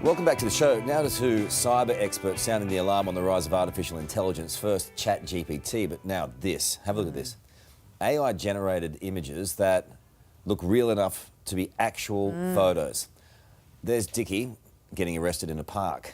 Welcome back to the show. Now to cyber experts sounding the alarm on the rise of artificial intelligence. First, ChatGPT, but now this. Have a look at this. AI-generated images that look real enough to be actual photos. There's Dickie getting arrested in a park.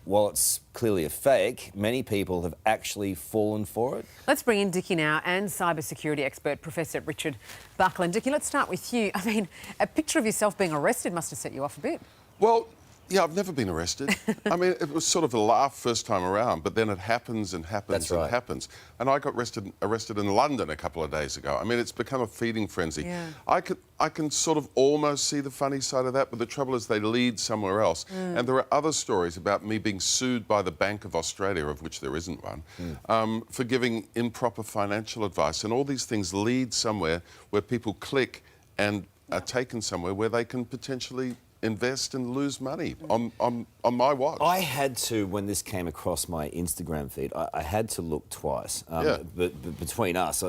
While it's clearly a fake, many people have actually fallen for it. Let's bring in Dickie now and cybersecurity expert Professor Richard Buckland. Dickie, let's start with you. I mean, a picture of yourself being arrested must have set you off a bit. Well, yeah, I've never been arrested. I mean, it was sort of a laugh first time around, but then it happens and happens and happens. And I got arrested in London a couple of days ago. I mean, it's become a feeding frenzy. Yeah. I can sort of almost see the funny side of that, but the trouble is they lead somewhere else. And there are other stories about me being sued by the Bank of Australia, of which there isn't one, for giving improper financial advice. And all these things lead somewhere where people click and are taken somewhere where they can potentially invest and lose money on my watch. I had to, when this came across my Instagram feed, I had to look twice. But between us,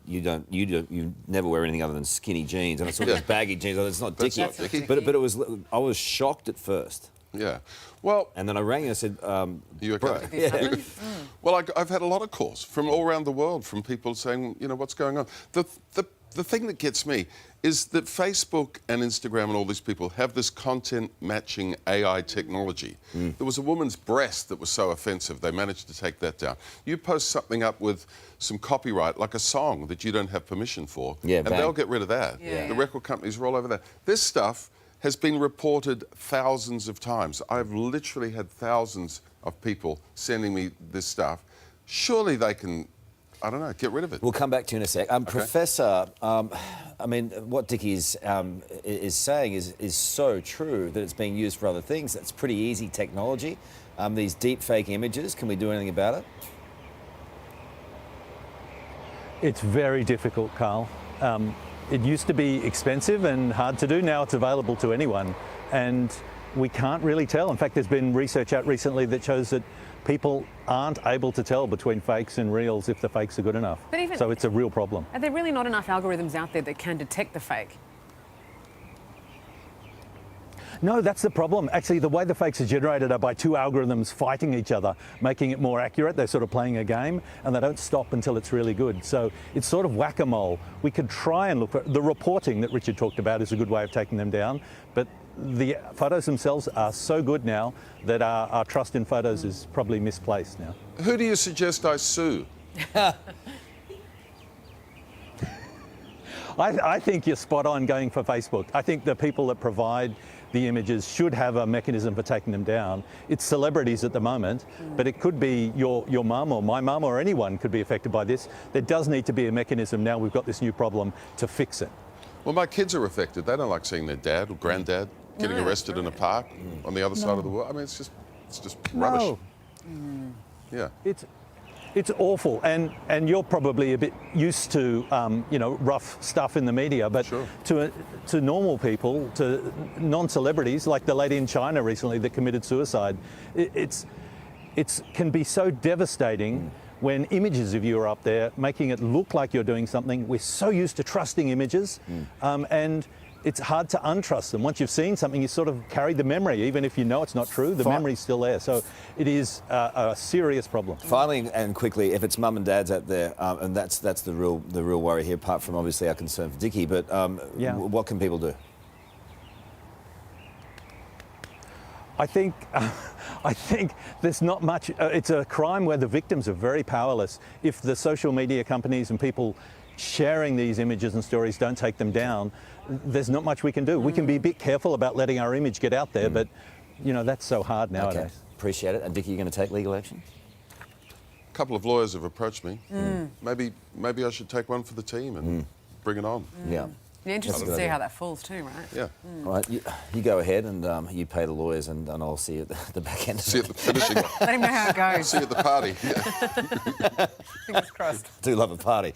you never wear anything other than skinny jeans, and I saw these baggy jeans. It's not Dickie. But it was. I was shocked at first. Yeah. Well. And then I rang you and I said, you okay? Yeah. Well, I've had a lot of calls from all around the world from people saying, you know, what's going on. The thing that gets me is that Facebook and Instagram and all these people have this content matching AI technology. There was a woman's breast that was so offensive, they managed to take that down. You post something up with some copyright, like a song that you don't have permission for, and they'll get rid of that. The record companies are all over that. This stuff has been reported thousands of times. I've literally had thousands of people sending me this stuff. Surely they can, I don't know, get rid of it. We'll come back to you in a sec. Okay. Professor, I mean, what Dickie is saying is so true that it's being used for other things. That's pretty easy technology. These deep fake images, can we do anything about it? It's very difficult, Carl. It used to be expensive and hard to do. Now it's available to anyone. And we can't really tell. In fact, there's been research out recently that shows that people aren't able to tell between fakes and reals if the fakes are good enough. So it's a real problem. Are there really not enough algorithms out there that can detect the fake? No, that's the problem. Actually, the way the fakes are generated are by two algorithms fighting each other, making it more accurate. They're sort of playing a game, and they don't stop until it's really good. So it's sort of whack-a-mole. We could try and look for... The reporting that Richard talked about is a good way of taking them down, but the photos themselves are so good now that our trust in photos is probably misplaced now. Who do you suggest I sue? I think you're spot on going for Facebook. I think the people that provide the images should have a mechanism for taking them down. It's celebrities at the moment, but it could be your mum or my mum or anyone could be affected by this. There does need to be a mechanism now we've got this new problem to fix it. Well, my kids are affected. They don't like seeing their dad or granddad getting arrested in a park on the other side of the world. I mean, it's just rubbish. Yeah. It's awful, and you're probably a bit used to you know, rough stuff in the media, but to normal people, to non-celebrities, like the lady in China recently that committed suicide, it can be so devastating when images of you are up there, making it look like you're doing something. We're so used to trusting images, and it's hard to untrust them. Once you've seen something, you sort of carry the memory, even if you know it's not true, the memory's still there. So it is a serious problem. Finally and quickly, if it's mum and dads out there, and that's the real worry here, apart from obviously our concern for Dickie, but what can people do? I think there's not much. It's a crime where the victims are very powerless. If the social media companies and people sharing these images and stories don't take them down, there's not much we can do. We can be a bit careful about letting our image get out there, but you know, that's so hard nowadays. Okay. Appreciate it. And Dickie, you're going to take legal action? A couple of lawyers have approached me. Maybe I should take one for the team and bring it on. Yeah. You're interested to see how that falls too, right? Yeah. All right, you go ahead and you pay the lawyers, and I'll see you at the back end. See you at the finishing. Let him know how it goes. See you at the party. Fingers crossed. Do love a party.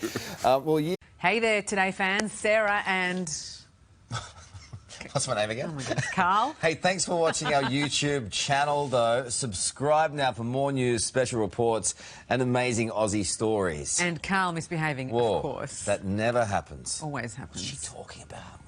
Hey there, Today fans. Sarah and... What's my name again? Oh my goodness, Carl. Hey, thanks for watching our YouTube channel, though. Subscribe now for more news, special reports, and amazing Aussie stories. And Carl misbehaving, of course. That never happens. Always happens. What's she talking about?